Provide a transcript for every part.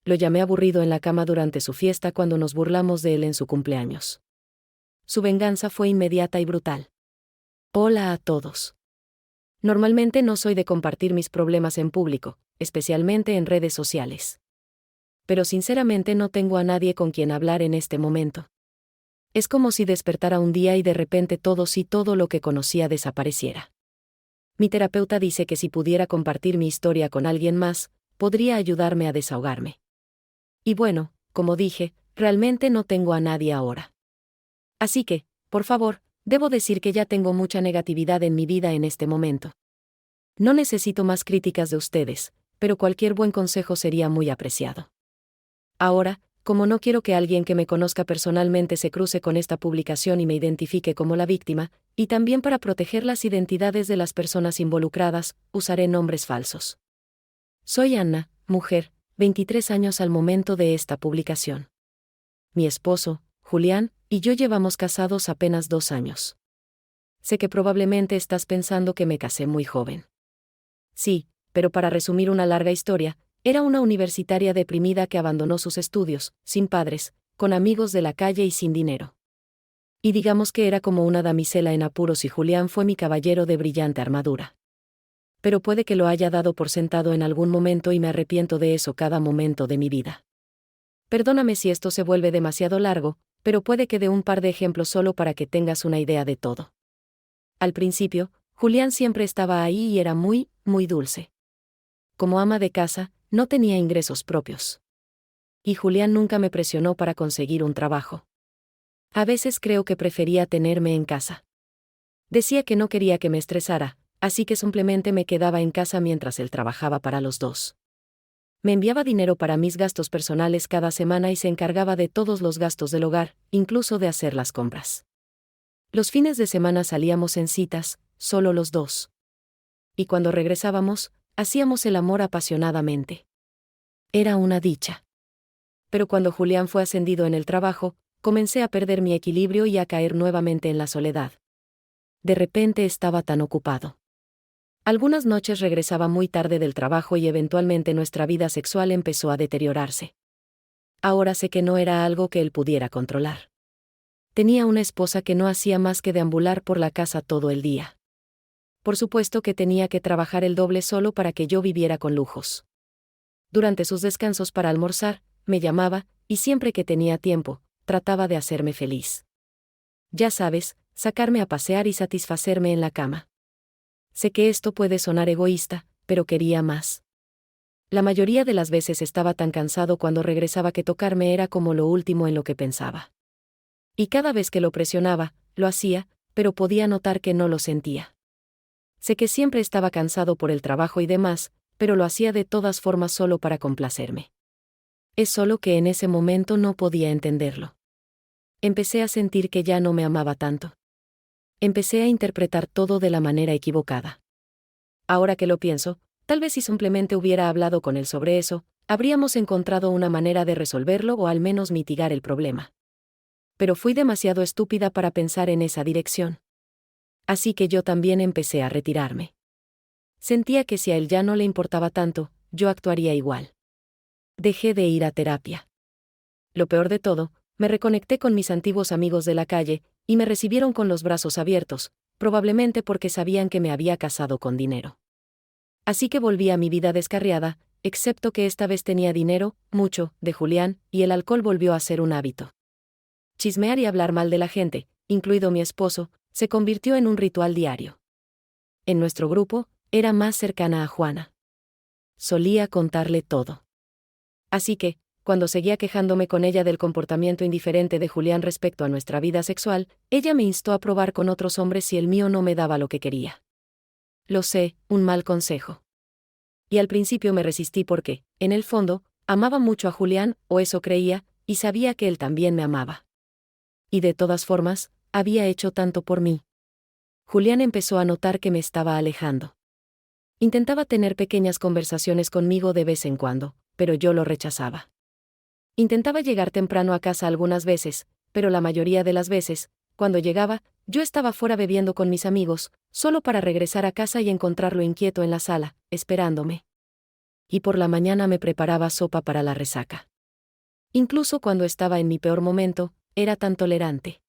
Lo llamé aburrido en la cama durante su fiesta cuando nos burlamos de él en su cumpleaños. Su venganza fue inmediata y brutal. Hola a todos. Normalmente no soy de compartir mis problemas en público, especialmente en redes sociales. Pero sinceramente no tengo a nadie con quien hablar en este momento. Es como si despertara un día y de repente todo lo que conocía desapareciera. Mi terapeuta dice que si pudiera compartir mi historia con alguien más, podría ayudarme a desahogarme. Y bueno, como dije, realmente no tengo a nadie ahora. Así que, por favor, debo decir que ya tengo mucha negatividad en mi vida en este momento. No necesito más críticas de ustedes, pero cualquier buen consejo sería muy apreciado. Ahora, como no quiero que alguien que me conozca personalmente se cruce con esta publicación y me identifique como la víctima, y también para proteger las identidades de las personas involucradas, usaré nombres falsos. Soy Anna, mujer, 23 años al momento de esta publicación. Mi esposo, Julián, y yo llevamos casados apenas 2 años. Sé que probablemente estás pensando que me casé muy joven. Sí, pero para resumir una larga historia, era una universitaria deprimida que abandonó sus estudios, sin padres, con amigos de la calle y sin dinero. Y digamos que era como una damisela en apuros y Julián fue mi caballero de brillante armadura. Pero puede que lo haya dado por sentado en algún momento y me arrepiento de eso cada momento de mi vida. Perdóname si esto se vuelve demasiado largo, pero puede que dé un par de ejemplos solo para que tengas una idea de todo. Al principio, Julián siempre estaba ahí y era muy, muy dulce. Como ama de casa, no tenía ingresos propios. Y Julián nunca me presionó para conseguir un trabajo. A veces creo que prefería tenerme en casa. Decía que no quería que me estresara, así que simplemente me quedaba en casa mientras él trabajaba para los dos. Me enviaba dinero para mis gastos personales cada semana y se encargaba de todos los gastos del hogar, incluso de hacer las compras. Los fines de semana salíamos en citas, solo los dos. Y cuando regresábamos, hacíamos el amor apasionadamente. Era una dicha. Pero cuando Julián fue ascendido en el trabajo, comencé a perder mi equilibrio y a caer nuevamente en la soledad. De repente estaba tan ocupado. Algunas noches regresaba muy tarde del trabajo y eventualmente nuestra vida sexual empezó a deteriorarse. Ahora sé que no era algo que él pudiera controlar. Tenía una esposa que no hacía más que deambular por la casa todo el día. Por supuesto que tenía que trabajar el doble solo para que yo viviera con lujos. Durante sus descansos para almorzar, me llamaba, y siempre que tenía tiempo, trataba de hacerme feliz. Ya sabes, sacarme a pasear y satisfacerme en la cama. Sé que esto puede sonar egoísta, pero quería más. La mayoría de las veces estaba tan cansado cuando regresaba que tocarme era como lo último en lo que pensaba. Y cada vez que lo presionaba, lo hacía, pero podía notar que no lo sentía. Sé que siempre estaba cansado por el trabajo y demás, pero lo hacía de todas formas solo para complacerme. Es solo que en ese momento no podía entenderlo. Empecé a sentir que ya no me amaba tanto. Empecé a interpretar todo de la manera equivocada. Ahora que lo pienso, tal vez si simplemente hubiera hablado con él sobre eso, habríamos encontrado una manera de resolverlo o al menos mitigar el problema. Pero fui demasiado estúpida para pensar en esa dirección. Así que yo también empecé a retirarme. Sentía que si a él ya no le importaba tanto, yo actuaría igual. Dejé de ir a terapia. Lo peor de todo, me reconecté con mis antiguos amigos de la calle, y me recibieron con los brazos abiertos, probablemente porque sabían que me había casado con dinero. Así que volví a mi vida descarriada, excepto que esta vez tenía dinero, mucho, de Julián, y el alcohol volvió a ser un hábito. Chismear y hablar mal de la gente, incluido mi esposo, se convirtió en un ritual diario. En nuestro grupo, era más cercana a Juana. Solía contarle todo. Así que, cuando seguía quejándome con ella del comportamiento indiferente de Julián respecto a nuestra vida sexual, ella me instó a probar con otros hombres si el mío no me daba lo que quería. Lo sé, un mal consejo. Y al principio me resistí porque, en el fondo, amaba mucho a Julián, o eso creía, y sabía que él también me amaba. Y de todas formas, había hecho tanto por mí. Julián empezó a notar que me estaba alejando. Intentaba tener pequeñas conversaciones conmigo de vez en cuando, pero yo lo rechazaba. Intentaba llegar temprano a casa algunas veces, pero la mayoría de las veces, cuando llegaba, yo estaba fuera bebiendo con mis amigos, solo para regresar a casa y encontrarlo inquieto en la sala, esperándome. y por la mañana me preparaba sopa para la resaca. Incluso cuando estaba en mi peor momento, era tan tolerante.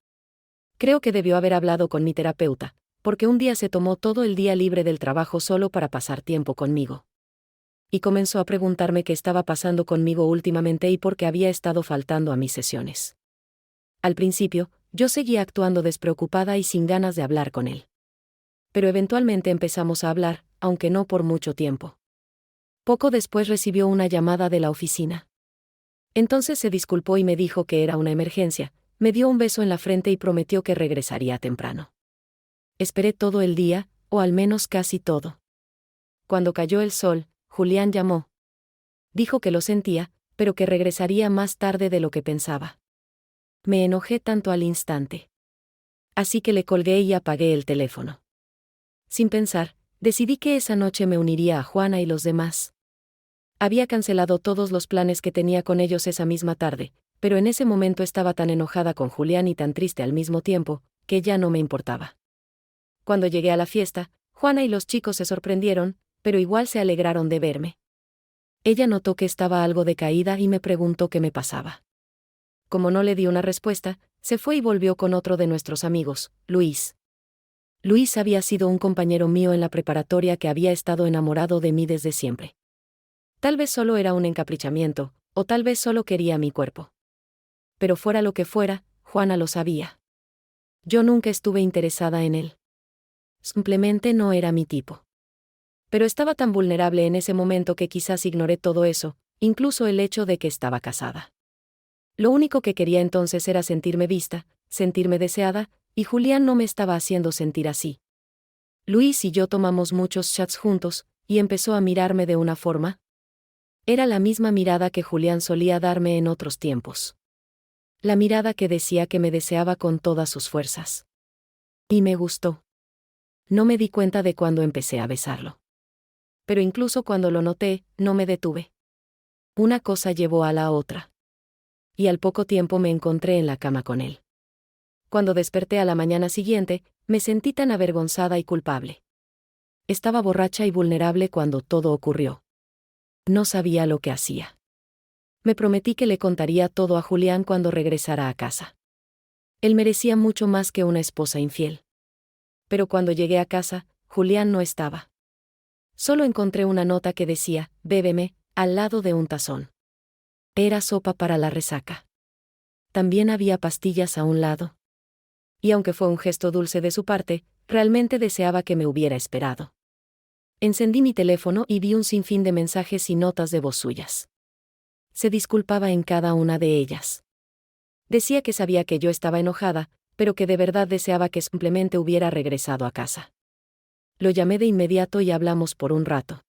Creo que debió haber hablado con mi terapeuta, porque un día se tomó todo el día libre del trabajo solo para pasar tiempo conmigo. Y comenzó a preguntarme qué estaba pasando conmigo últimamente y por qué había estado faltando a mis sesiones. Al principio, yo seguía actuando despreocupada y sin ganas de hablar con él. Pero eventualmente empezamos a hablar, aunque no por mucho tiempo. Poco después recibió una llamada de la oficina. Entonces se disculpó y me dijo que era una emergencia, me dio un beso en la frente y prometió que regresaría temprano. Esperé todo el día, o al menos casi todo. Cuando cayó el sol, Julián llamó. Dijo que lo sentía, pero que regresaría más tarde de lo que pensaba. Me enojé tanto al instante. Así que le colgué y apagué el teléfono. Sin pensar, decidí que esa noche me uniría a Juana y los demás. Había cancelado todos los planes que tenía con ellos esa misma tarde, pero en ese momento estaba tan enojada con Julián y tan triste al mismo tiempo, que ya no me importaba. Cuando llegué a la fiesta, Juana y los chicos se sorprendieron, pero igual se alegraron de verme. Ella notó que estaba algo decaída y me preguntó qué me pasaba. Como no le di una respuesta, se fue y volvió con otro de nuestros amigos, Luis. Luis había sido un compañero mío en la preparatoria que había estado enamorado de mí desde siempre. Tal vez solo era un encaprichamiento, o tal vez solo quería mi cuerpo. Pero fuera lo que fuera, Juana lo sabía. Yo nunca estuve interesada en él. Simplemente no era mi tipo. Pero estaba tan vulnerable en ese momento que quizás ignoré todo eso, incluso el hecho de que estaba casada. Lo único que quería entonces era sentirme vista, sentirme deseada, y Julián no me estaba haciendo sentir así. Luis y yo tomamos muchos chats juntos, y empezó a mirarme de una forma. Era la misma mirada que Julián solía darme en otros tiempos. La mirada que decía que me deseaba con todas sus fuerzas. Y me gustó. No me di cuenta de cuando empecé a besarlo. Pero incluso cuando lo noté, no me detuve. Una cosa llevó a la otra. Y al poco tiempo me encontré en la cama con él. Cuando desperté a la mañana siguiente, me sentí tan avergonzada y culpable. Estaba borracha y vulnerable cuando todo ocurrió. No sabía lo que hacía. Me prometí que le contaría todo a Julián cuando regresara a casa. Él merecía mucho más que una esposa infiel. Pero cuando llegué a casa, Julián no estaba. Solo encontré una nota que decía, bébeme, al lado de un tazón. Era sopa para la resaca. También había pastillas a un lado. Y aunque fue un gesto dulce de su parte, realmente deseaba que me hubiera esperado. Encendí mi teléfono y vi un sinfín de mensajes y notas de voz suyas. Se disculpaba en cada una de ellas. Decía que sabía que yo estaba enojada, pero que de verdad deseaba que simplemente hubiera regresado a casa. Lo llamé de inmediato y hablamos por un rato.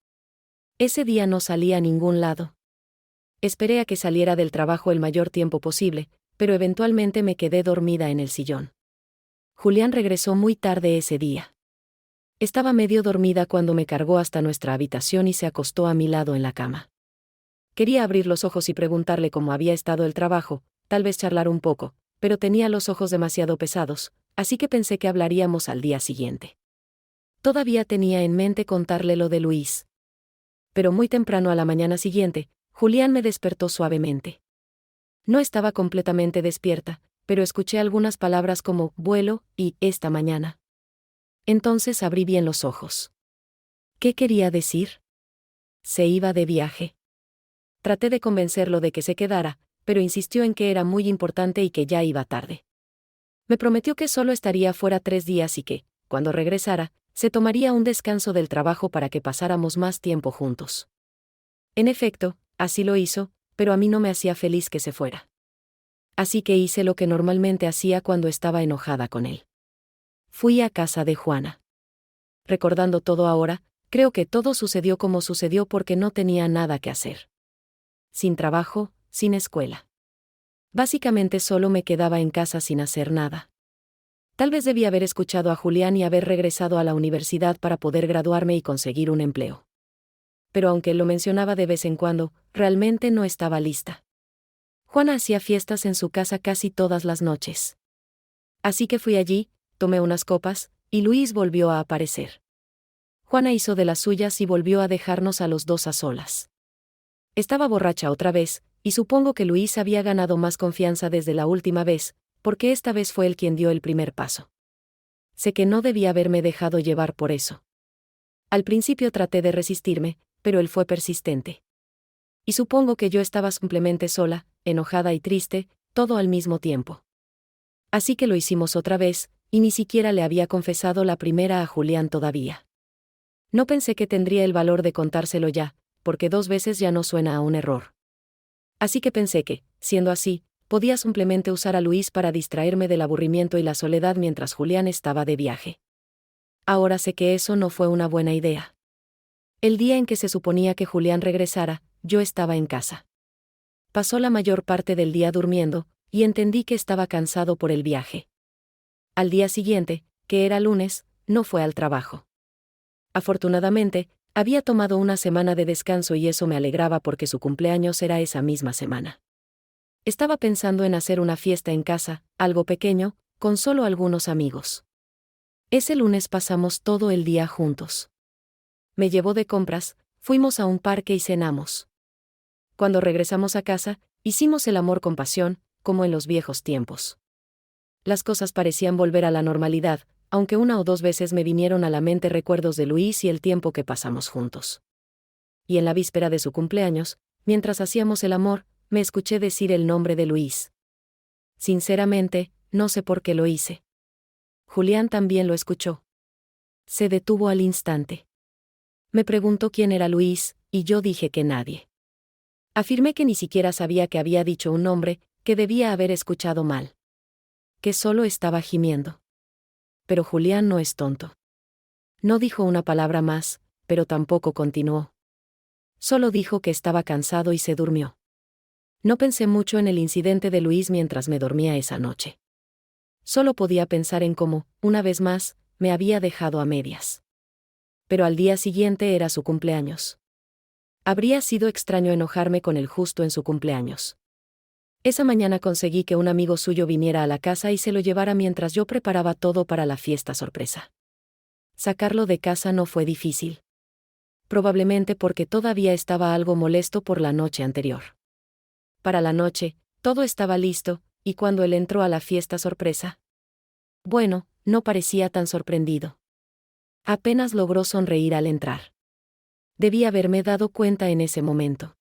Ese día no salí a ningún lado. Esperé a que saliera del trabajo el mayor tiempo posible, pero eventualmente me quedé dormida en el sillón. Julián regresó muy tarde ese día. Estaba medio dormida cuando me cargó hasta nuestra habitación y se acostó a mi lado en la cama. Quería abrir los ojos y preguntarle cómo había estado el trabajo, tal vez charlar un poco, pero tenía los ojos demasiado pesados, así que pensé que hablaríamos al día siguiente. Todavía tenía en mente contarle lo de Luis. Pero muy temprano a la mañana siguiente, Julián me despertó suavemente. No estaba completamente despierta, pero escuché algunas palabras como vuelo y esta mañana. Entonces abrí bien los ojos. ¿Qué quería decir? Se iba de viaje. Traté de convencerlo de que se quedara, pero insistió en que era muy importante y que ya iba tarde. Me prometió que solo estaría fuera 3 días y que, cuando regresara, se tomaría un descanso del trabajo para que pasáramos más tiempo juntos. En efecto, así lo hizo, pero a mí no me hacía feliz que se fuera. Así que hice lo que normalmente hacía cuando estaba enojada con él. Fui a casa de Juana. Recordando todo ahora, creo que todo sucedió como sucedió porque no tenía nada que hacer. Sin trabajo, sin escuela. Básicamente solo me quedaba en casa sin hacer nada. Tal vez debía haber escuchado a Julián y haber regresado a la universidad para poder graduarme y conseguir un empleo. Pero aunque lo mencionaba de vez en cuando, realmente no estaba lista. Juana hacía fiestas en su casa casi todas las noches. Así que fui allí, tomé unas copas, y Luis volvió a aparecer. Juana hizo de las suyas y volvió a dejarnos a los dos a solas. Estaba borracha otra vez, y supongo que Luis había ganado más confianza desde la última vez, porque esta vez fue él quien dio el primer paso. Sé que no debía haberme dejado llevar por eso. Al principio traté de resistirme, pero él fue persistente. Y supongo que yo estaba simplemente sola, enojada y triste, todo al mismo tiempo. Así que lo hicimos otra vez, y ni siquiera le había confesado la primera a Julián todavía. No pensé que tendría el valor de contárselo ya, porque 2 veces ya no suena a un error. Así que pensé que, siendo así, podía simplemente usar a Luis para distraerme del aburrimiento y la soledad mientras Julián estaba de viaje. Ahora sé que eso no fue una buena idea. El día en que se suponía que Julián regresara, yo estaba en casa. Pasó la mayor parte del día durmiendo, y entendí que estaba cansado por el viaje. Al día siguiente, que era lunes, no fue al trabajo. Afortunadamente, había tomado una semana de descanso y eso me alegraba porque su cumpleaños era esa misma semana. Estaba pensando en hacer una fiesta en casa, algo pequeño, con solo algunos amigos. Ese lunes pasamos todo el día juntos. Me llevó de compras, fuimos a un parque y cenamos. Cuando regresamos a casa, hicimos el amor con pasión, como en los viejos tiempos. Las cosas parecían volver a la normalidad, aunque 1 o 2 veces me vinieron a la mente recuerdos de Luis y el tiempo que pasamos juntos. Y en la víspera de su cumpleaños, mientras hacíamos el amor, me escuché decir el nombre de Luis. Sinceramente, no sé por qué lo hice. Julián también lo escuchó. Se detuvo al instante. Me preguntó quién era Luis, y yo dije que nadie. Afirmé que ni siquiera sabía que había dicho un nombre, que debía haber escuchado mal. Que solo estaba gimiendo. Pero Julián no es tonto. No dijo una palabra más, pero tampoco continuó. Solo dijo que estaba cansado y se durmió. No pensé mucho en el incidente de Luis mientras me dormía esa noche. Solo podía pensar en cómo, una vez más, me había dejado a medias. Pero al día siguiente era su cumpleaños. Habría sido extraño enojarme con él justo en su cumpleaños. Esa mañana conseguí que un amigo suyo viniera a la casa y se lo llevara mientras yo preparaba todo para la fiesta sorpresa. Sacarlo de casa no fue difícil. Probablemente porque todavía estaba algo molesto por la noche anterior. Para la noche, todo estaba listo, y cuando él entró a la fiesta sorpresa, bueno, no parecía tan sorprendido. Apenas logró sonreír al entrar. Debí haberme dado cuenta en ese momento.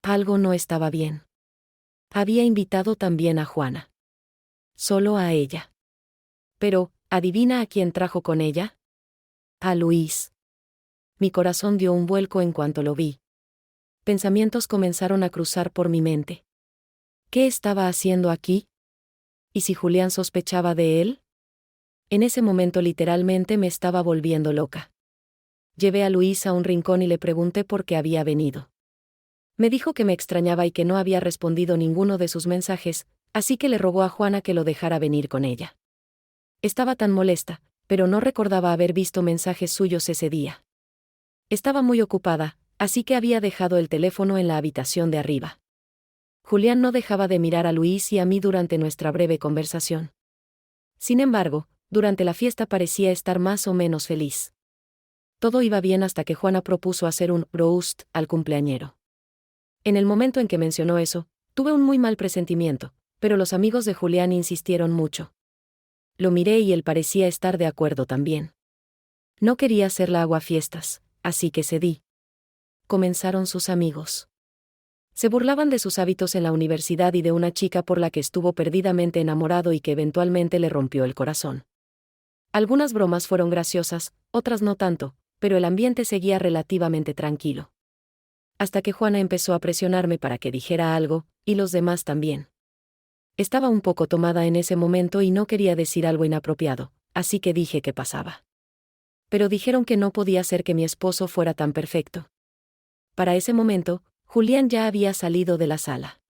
Algo no estaba bien. Había invitado también a Juana. Solo a ella. Pero, ¿adivina a quién trajo con ella? A Luis. Mi corazón dio un vuelco en cuanto lo vi. Pensamientos comenzaron a cruzar por mi mente. ¿Qué estaba haciendo aquí? ¿Y si Julián sospechaba de él? En ese momento literalmente me estaba volviendo loca. Llevé a Luis a un rincón y le pregunté por qué había venido. Me dijo que me extrañaba y que no había respondido ninguno de sus mensajes, así que le rogó a Juana que lo dejara venir con ella. Estaba tan molesta, pero no recordaba haber visto mensajes suyos ese día. Estaba muy ocupada, así que había dejado el teléfono en la habitación de arriba. Julián no dejaba de mirar a Luis y a mí durante nuestra breve conversación. Sin embargo, durante la fiesta parecía estar más o menos feliz. Todo iba bien hasta que Juana propuso hacer un roast al cumpleañero. En el momento en que mencionó eso, tuve un muy mal presentimiento, pero los amigos de Julián insistieron mucho. Lo miré y él parecía estar de acuerdo también. No quería hacer la aguafiestas, así que cedí. Comenzaron sus amigos. Se burlaban de sus hábitos en la universidad y de una chica por la que estuvo perdidamente enamorado y que eventualmente le rompió el corazón. Algunas bromas fueron graciosas, otras no tanto, pero el ambiente seguía relativamente tranquilo. Hasta que Juana empezó a presionarme para que dijera algo, y los demás también. Estaba un poco tomada en ese momento y no quería decir algo inapropiado, así que dije qué pasaba. Pero dijeron que no podía ser que mi esposo fuera tan perfecto. Para ese momento, Julián ya había salido de la sala.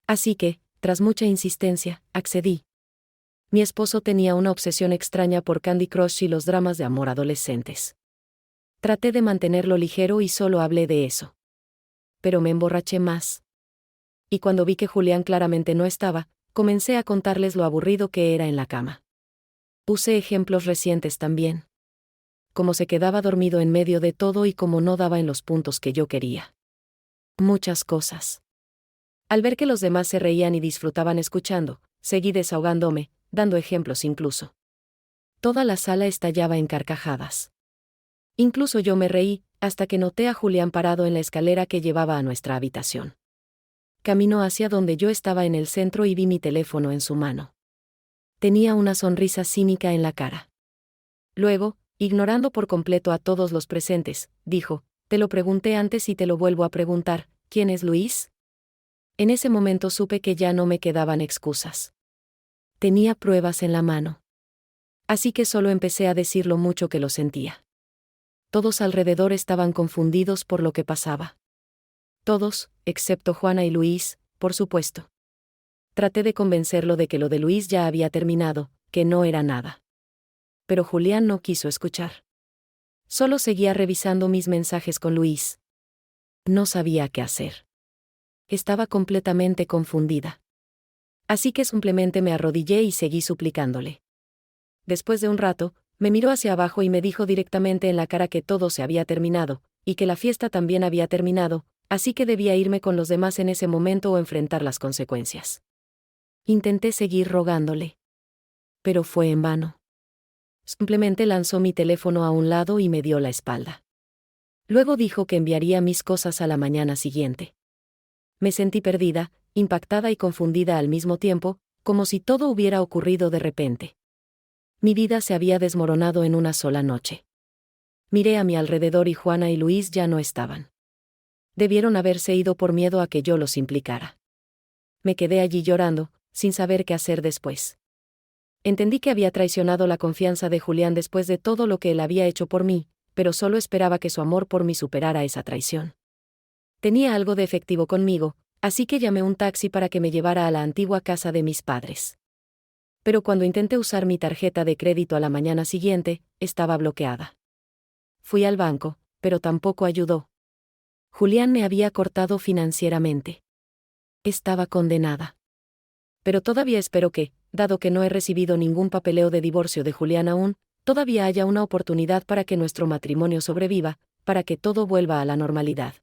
Así que, tras mucha insistencia, accedí. Mi esposo tenía una obsesión extraña por Candy Crush y los dramas de amor adolescentes. Traté de mantenerlo ligero y solo hablé de eso. Pero me emborraché más. Y cuando vi que Julián claramente no estaba, comencé a contarles lo aburrido que era en la cama. Puse ejemplos recientes también. Cómo se quedaba dormido en medio de todo y cómo no daba en los puntos que yo quería. Muchas cosas. Al ver que los demás se reían y disfrutaban escuchando, seguí desahogándome, dando ejemplos incluso. Toda la sala estallaba en carcajadas. Incluso yo me reí, hasta que noté a Julián parado en la escalera que llevaba a nuestra habitación. Caminó hacia donde yo estaba en el centro y vi mi teléfono en su mano. Tenía una sonrisa cínica en la cara. Luego, ignorando por completo a todos los presentes, dijo: «Te lo pregunté antes y te lo vuelvo a preguntar, ¿quién es Luis?». En ese momento supe que ya no me quedaban excusas. Tenía pruebas en la mano. Así que solo empecé a decir lo mucho que lo sentía. Todos alrededor estaban confundidos por lo que pasaba. Todos, excepto Juana y Luis, por supuesto. Traté de convencerlo de que lo de Luis ya había terminado, que no era nada. Pero Julián no quiso escuchar. Solo seguía revisando mis mensajes con Luis. No sabía qué hacer. Estaba completamente confundida. Así que simplemente me arrodillé y seguí suplicándole. Después de un rato, me miró hacia abajo y me dijo directamente en la cara que todo se había terminado, y que la fiesta también había terminado, así que debía irme con los demás en ese momento o enfrentar las consecuencias. Intenté seguir rogándole. Pero fue en vano. Simplemente lanzó mi teléfono a un lado y me dio la espalda. Luego dijo que enviaría mis cosas a la mañana siguiente. Me sentí perdida, impactada y confundida al mismo tiempo, como si todo hubiera ocurrido de repente. Mi vida se había desmoronado en una sola noche. Miré a mi alrededor y Juana y Luis ya no estaban. Debieron haberse ido por miedo a que yo los implicara. Me quedé allí llorando, sin saber qué hacer después. Entendí que había traicionado la confianza de Julián después de todo lo que él había hecho por mí, pero solo esperaba que su amor por mí superara esa traición. Tenía algo de efectivo conmigo, así que llamé un taxi para que me llevara a la antigua casa de mis padres. Pero cuando intenté usar mi tarjeta de crédito a la mañana siguiente, estaba bloqueada. Fui al banco, pero tampoco ayudó. Julián me había cortado financieramente. Estaba condenada. Pero todavía espero que, dado que no he recibido ningún papeleo de divorcio de Julián aún, todavía haya una oportunidad para que nuestro matrimonio sobreviva, para que todo vuelva a la normalidad.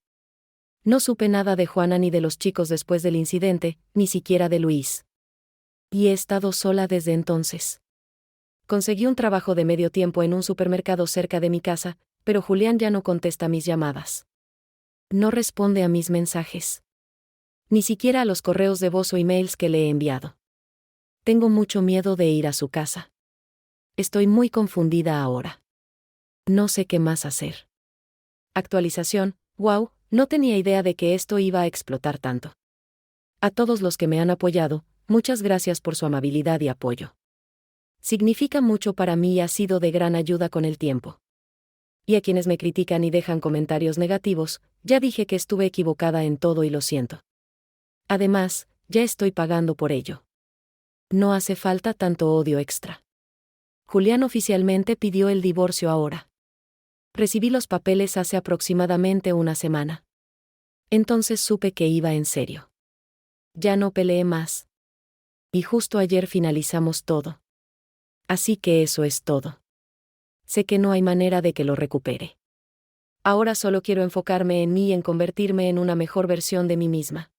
No supe nada de Juana ni de los chicos después del incidente, ni siquiera de Luis. Y he estado sola desde entonces. Conseguí un trabajo de medio tiempo en un supermercado cerca de mi casa, pero Julián ya no contesta mis llamadas. No responde a mis mensajes. Ni siquiera a los correos de voz o emails que le he enviado. Tengo mucho miedo de ir a su casa. Estoy muy confundida ahora. No sé qué más hacer. Actualización: wow, no tenía idea de que esto iba a explotar tanto. A todos los que me han apoyado, muchas gracias por su amabilidad y apoyo. Significa mucho para mí y ha sido de gran ayuda con el tiempo. Y a quienes me critican y dejan comentarios negativos, ya dije que estuve equivocada en todo y lo siento. Además, ya estoy pagando por ello. No hace falta tanto odio extra. Julián oficialmente pidió el divorcio ahora. Recibí los papeles hace aproximadamente una semana. Entonces supe que iba en serio. Ya no peleé más. Y justo ayer finalizamos todo. Así que eso es todo. Sé que no hay manera de que lo recupere. Ahora solo quiero enfocarme en mí y en convertirme en una mejor versión de mí misma.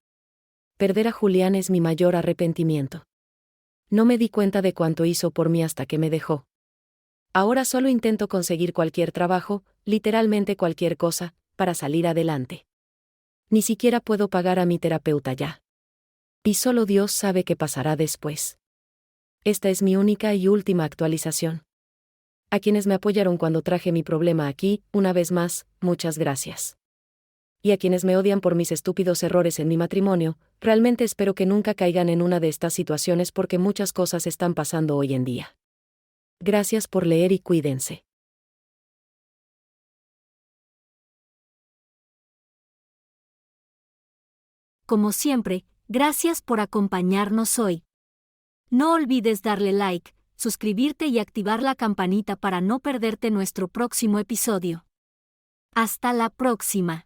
Perder a Julián es mi mayor arrepentimiento. No me di cuenta de cuánto hizo por mí hasta que me dejó. Ahora solo intento conseguir cualquier trabajo, literalmente cualquier cosa, para salir adelante. Ni siquiera puedo pagar a mi terapeuta ya. Y solo Dios sabe qué pasará después. Esta es mi única y última actualización. A quienes me apoyaron cuando traje mi problema aquí, una vez más, muchas gracias. Y a quienes me odian por mis estúpidos errores en mi matrimonio, realmente espero que nunca caigan en una de estas situaciones porque muchas cosas están pasando hoy en día. Gracias por leer y cuídense. Como siempre, gracias por acompañarnos hoy. No olvides darle like, suscribirte y activar la campanita para no perderte nuestro próximo episodio. Hasta la próxima.